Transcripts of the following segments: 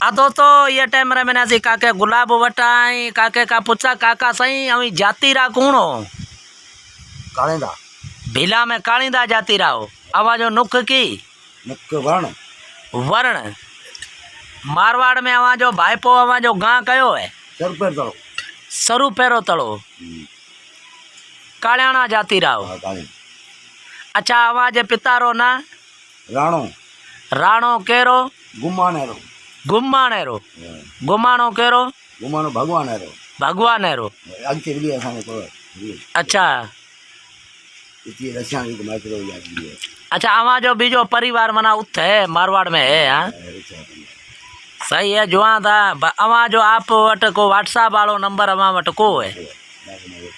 आधो तो ये टाइम रे मैंने ऐसी काके गुलाब वटाई काके का पूछा काका सही अवी जाति रा कूणो कालिंदा भीला में कालिंदा जाति राहो आवाजो नुख की नुक वर्ण वर्ण मारवाड़ में आवाजो भाईपो आवाजो गां कयो है सरपेर तलो सरू पेरो तलो कालियाना जाति राहो काली अच्छा आवाज पितारो ना राणो राणो केरो गुमानेरो गुम्मानेरो गुमानो केरो गुमानो भगवानेरो भगवानेरो अंके लिए असाने को अच्छा इतनी रशिया की माइक्रो याद है अच्छा आवा जो बीजो परिवार मना उत है मारवाड़ में है हाँ सही है जो था अवा जो आप वट को व्हाट्सएप वालो नंबर अवा वट को है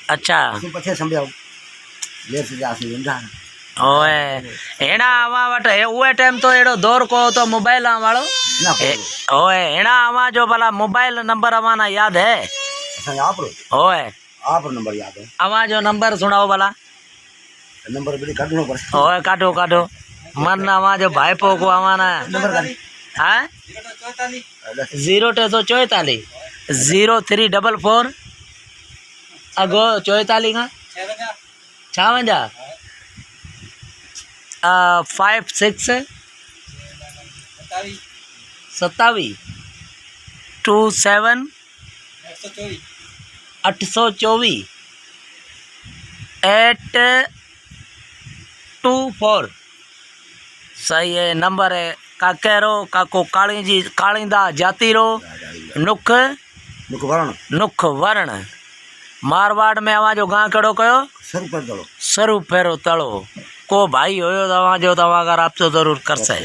अच्छा पछे समझाओ लेर से आसी इंदा ओए हेणा आवा वट है उए टाइम तो एड़ो दौर को तो मोबाइल वालो ना ओए हेणा आवा जो भला मोबाइल नंबर अवा ना याद है असा आप रो ओए आप नंबर याद है अवा जो नंबर सुनाओ भला नंबर भी काटनो पड़े ओए काटो काटो मन अवा जो भाईपो को आवा ना नंबर काट हाँ 0-244 0344 अगो 44 का 56 56 27 27 824 824 सही है नंबर है काकेरो काको काली जी कालिंदा जाति रो नुख नुक वर्ण नुख वर्ण मारवाड़ में आवाजो गां कड़ो कयो सरपेर तलो सरू फेरो तलो को भाई होयो तवा जो तवा का राब्तो जरूर करसे।